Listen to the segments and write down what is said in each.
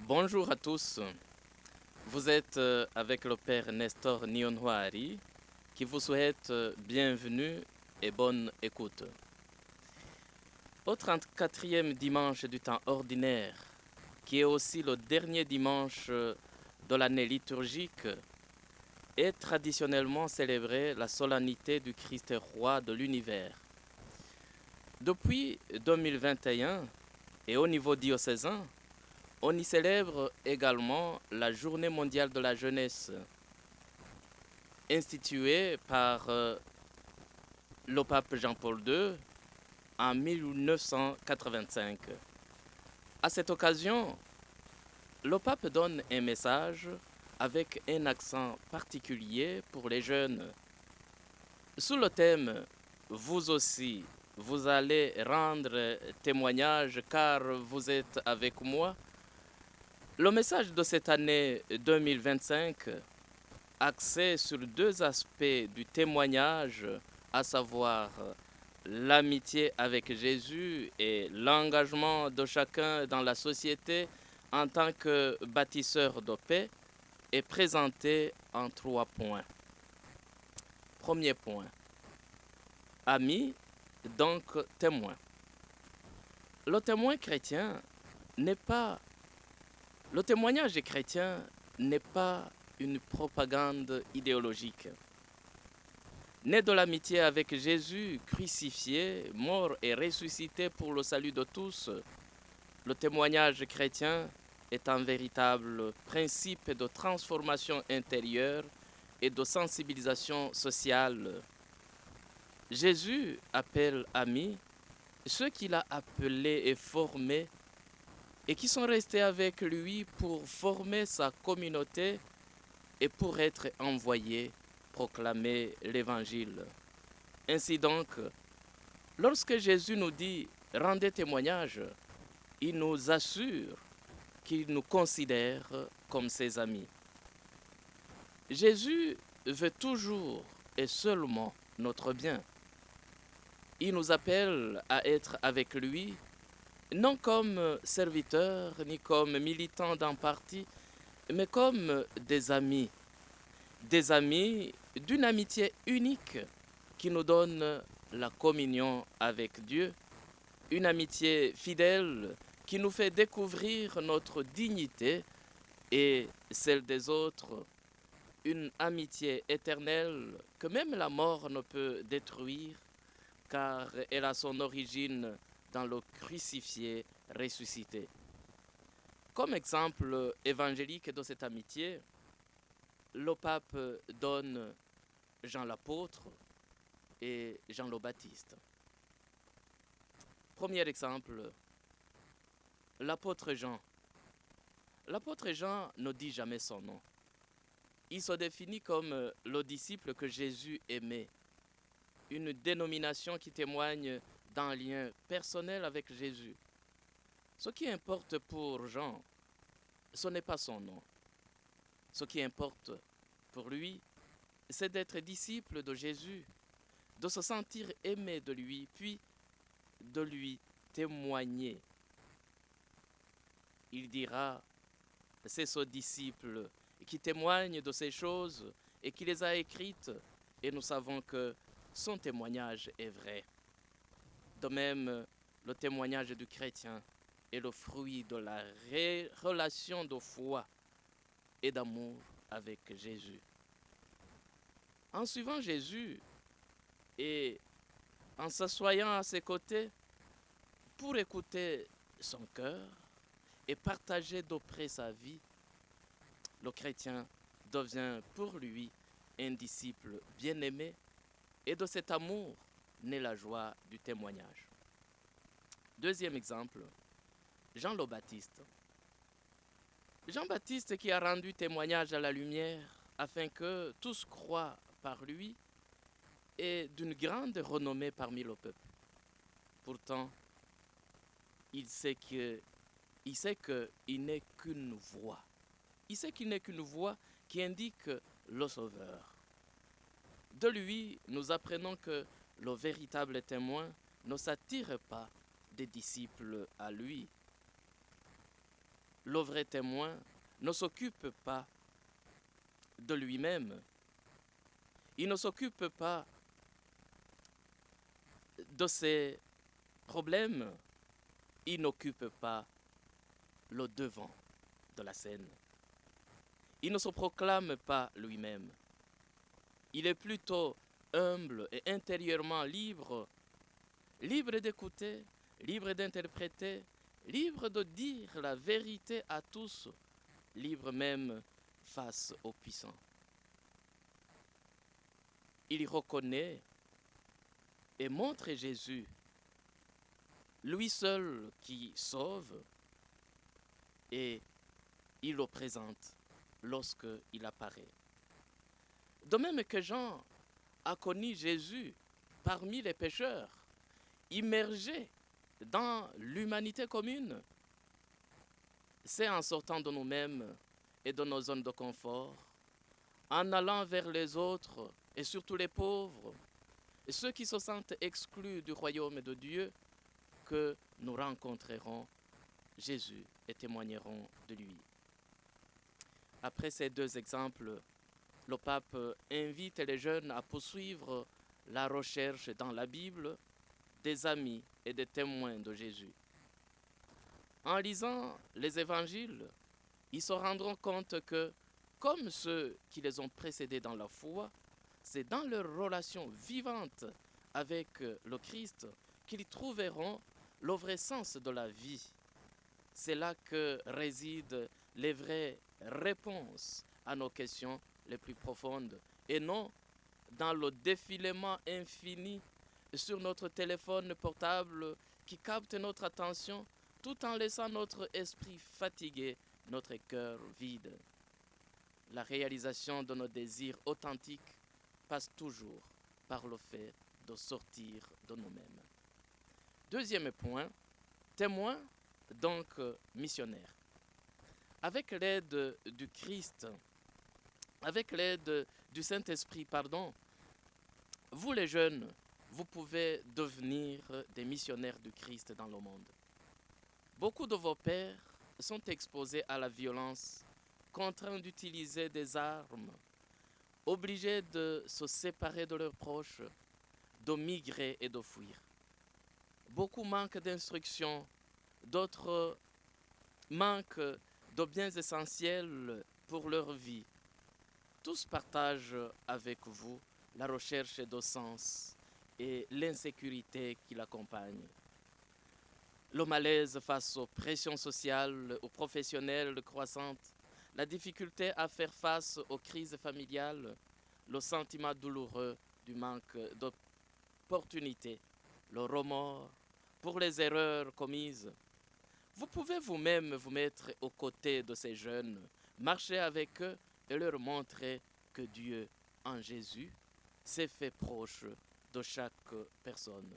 Bonjour à tous. Vous êtes avec le Père Nestor Nionwari qui vous souhaite bienvenue et bonne écoute. Au 34e dimanche du temps ordinaire, qui est aussi le dernier dimanche de l'année liturgique, est traditionnellement célébrée la solennité du Christ roi de l'univers. Depuis 2021 et au niveau diocésain, on y célèbre également la Journée mondiale de la jeunesse, instituée par le pape Jean-Paul II en 1985. À cette occasion, le pape donne un message avec un accent particulier pour les jeunes. Sous le thème « Vous aussi, vous allez rendre témoignage car vous êtes avec moi », le message de cette année 2025, axé sur deux aspects du témoignage, à savoir l'amitié avec Jésus et l'engagement de chacun dans la société en tant que bâtisseur de paix, est présenté en 3 points. Premier point, ami, donc témoin. Le témoin chrétien n'est pas Le témoignage chrétien n'est pas une propagande idéologique. Né de l'amitié avec Jésus, crucifié, mort et ressuscité pour le salut de tous, le témoignage chrétien est un véritable principe de transformation intérieure et de sensibilisation sociale. Jésus appelle amis ceux qu'il a appelés et formés et qui sont restés avec lui pour former sa communauté et pour être envoyés proclamer l'Évangile. Ainsi donc, lorsque Jésus nous dit « rendez témoignage », il nous assure qu'il nous considère comme ses amis. Jésus veut toujours et seulement notre bien. Il nous appelle à être avec lui non comme serviteurs ni comme militants d'un parti, mais comme des amis d'une amitié unique qui nous donne la communion avec Dieu, une amitié fidèle qui nous fait découvrir notre dignité et celle des autres, une amitié éternelle que même la mort ne peut détruire car elle a son origine dans le crucifié ressuscité. Comme exemple évangélique de cette amitié, le pape donne Jean l'apôtre et Jean le Baptiste. Premier exemple, l'apôtre Jean. L'apôtre Jean ne dit jamais son nom. Il se définit comme le disciple que Jésus aimait, une dénomination qui témoigne d'un lien personnel avec Jésus. Ce qui importe pour Jean, ce n'est pas son nom. Ce qui importe pour lui, c'est d'être disciple de Jésus, de se sentir aimé de lui, puis de lui témoigner. Il dira, c'est ce disciple qui témoigne de ces choses et qui les a écrites, et nous savons que son témoignage est vrai. De même, le témoignage du chrétien est le fruit de la relation de foi et d'amour avec Jésus. En suivant Jésus et en s'assoyant à ses côtés pour écouter son cœur et partager d'auprès sa vie, le chrétien devient pour lui un disciple bien-aimé et de cet amour naît la joie du témoignage. Deuxième exemple, Jean le Baptiste. Jean-Baptiste qui a rendu témoignage à la lumière afin que tous croient par lui est d'une grande renommée parmi le peuple. Pourtant, il sait qu'il n'est qu'une voix. Il sait qu'il n'est qu'une voix qui indique le Sauveur. De lui, nous apprenons que le véritable témoin ne s'attire pas des disciples à lui. le vrai témoin ne s'occupe pas de lui-même, il ne s'occupe pas de ses problèmes, il n'occupe pas le devant de la scène. Il ne se proclame pas lui-même. Il est plutôt humble et intérieurement libre, libre d'écouter, libre d'interpréter, libre de dire la vérité à tous, libre même face aux puissants. Il reconnaît et montre Jésus, lui seul qui sauve, et il le présente lorsqu'il apparaît. De même que Jean a connu Jésus parmi les pécheurs, immergé dans l'humanité commune, c'est en sortant de nous-mêmes et de nos zones de confort, en allant vers les autres et surtout les pauvres, et ceux qui se sentent exclus du royaume de Dieu, que nous rencontrerons Jésus et témoignerons de lui. Après ces deux exemples, le pape invite les jeunes à poursuivre la recherche dans la Bible des amis et des témoins de Jésus. En lisant les évangiles, ils se rendront compte que, comme ceux qui les ont précédés dans la foi, c'est dans leur relation vivante avec le Christ qu'ils trouveront le vrai sens de la vie. C'est là que résident les vraies réponses à nos questions les plus profondes, et non dans le défilement infini sur notre téléphone portable qui capte notre attention tout en laissant notre esprit fatigué, notre cœur vide. La réalisation de nos désirs authentiques passe toujours par le fait de sortir de nous-mêmes. Deuxième point, témoin, donc missionnaire. Avec l'aide du Christ, avec l'aide du Saint-Esprit, vous les jeunes, vous pouvez devenir des missionnaires du Christ dans le monde. Beaucoup de vos pères sont exposés à la violence, contraints d'utiliser des armes, obligés de se séparer de leurs proches, de migrer et de fuir. Beaucoup manquent d'instruction, d'autres manquent de biens essentiels pour leur vie. Tous partagent avec vous la recherche de sens et l'insécurité qui l'accompagne. Le malaise face aux pressions sociales ou professionnelles croissantes, la difficulté à faire face aux crises familiales, le sentiment douloureux du manque d'opportunités, le remords pour les erreurs commises. Vous pouvez vous-même vous mettre aux côtés de ces jeunes, marcher avec eux et leur montrer que Dieu, en Jésus, s'est fait proche de chaque personne.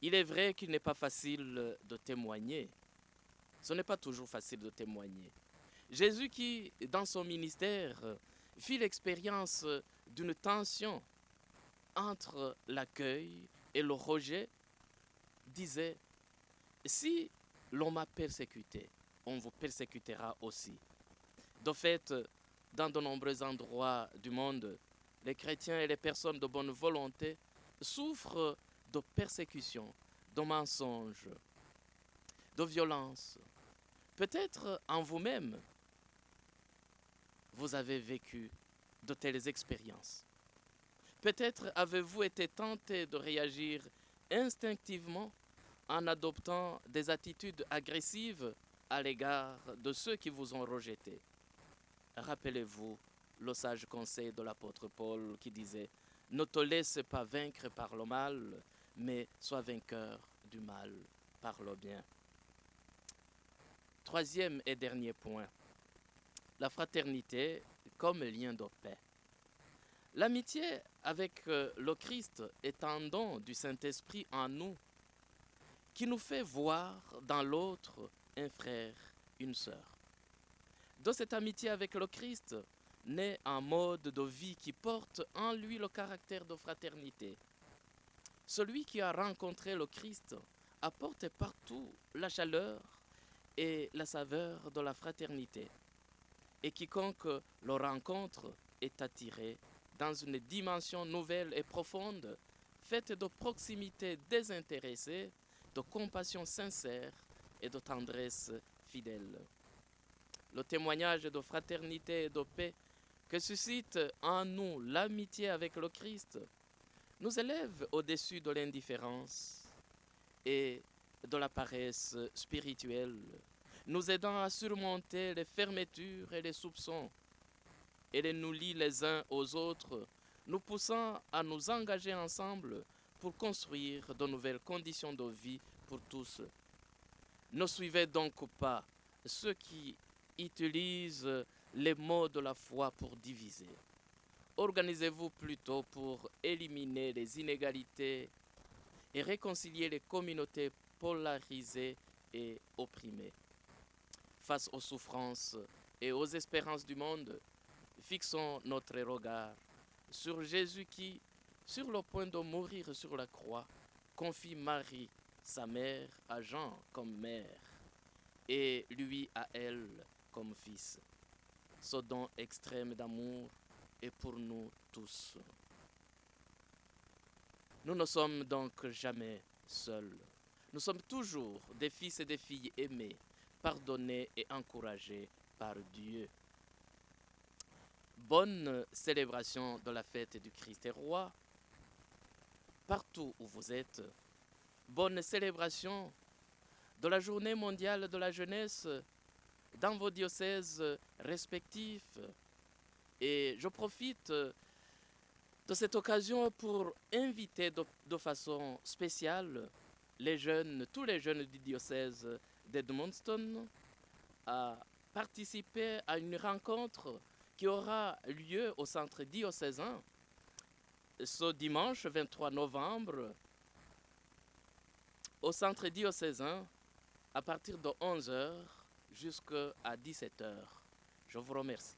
Il est vrai qu'il n'est pas facile de témoigner. Ce n'est pas toujours facile de témoigner. Jésus qui, dans son ministère, fit l'expérience d'une tension entre l'accueil et le rejet, disait, si l'on m'a persécuté, on vous persécutera aussi. De fait, dans de nombreux endroits du monde, les chrétiens et les personnes de bonne volonté souffrent de persécutions, de mensonges, de violences. Peut-être en vous-même, vous avez vécu de telles expériences. Peut-être avez-vous été tenté de réagir instinctivement en adoptant des attitudes agressives à l'égard de ceux qui vous ont rejeté. Rappelez-vous le sage conseil de l'apôtre Paul qui disait « Ne te laisse pas vaincre par le mal, mais sois vainqueur du mal par le bien. » Troisième et dernier point, la fraternité comme lien de paix. L'amitié avec le Christ est un don du Saint-Esprit en nous qui nous fait voir dans l'autre un frère, une sœur. De cette amitié avec le Christ naît un mode de vie qui porte en lui le caractère de fraternité. Celui qui a rencontré le Christ apporte partout la chaleur et la saveur de la fraternité. Et quiconque le rencontre est attiré dans une dimension nouvelle et profonde, faite de proximité désintéressée, de compassion sincère et de tendresse fidèle. Le témoignage de fraternité et de paix que suscite en nous l'amitié avec le Christ nous élève au-dessus de l'indifférence et de la paresse spirituelle, nous aidant à surmonter les fermetures et les soupçons, et les nous lie les uns aux autres, nous poussant à nous engager ensemble pour construire de nouvelles conditions de vie pour tous. Ne suivez donc pas ceux qui utilisent les mots de la foi pour diviser. Organisez-vous plutôt pour éliminer les inégalités et réconcilier les communautés polarisées et opprimées. Face aux souffrances et aux espérances du monde, fixons notre regard sur Jésus qui, sur le point de mourir sur la croix, confie Marie, sa mère, à Jean comme mère, et lui à elle comme fils. Ce don extrême d'amour est pour nous tous. Nous ne sommes donc jamais seuls. Nous sommes toujours des fils et des filles aimés, pardonnés et encouragés par Dieu. Bonne célébration de la fête du Christ est roi, partout où vous êtes. Bonne célébration de la journée mondiale de la jeunesse dans vos diocèses respectifs. Et je profite de cette occasion pour inviter de façon spéciale les jeunes, tous les jeunes du diocèse d'Edmundston à participer à une rencontre qui aura lieu au centre diocésain ce dimanche 23 novembre au centre diocésain à partir de 11 heures jusqu'à 17 heures. Je vous remercie.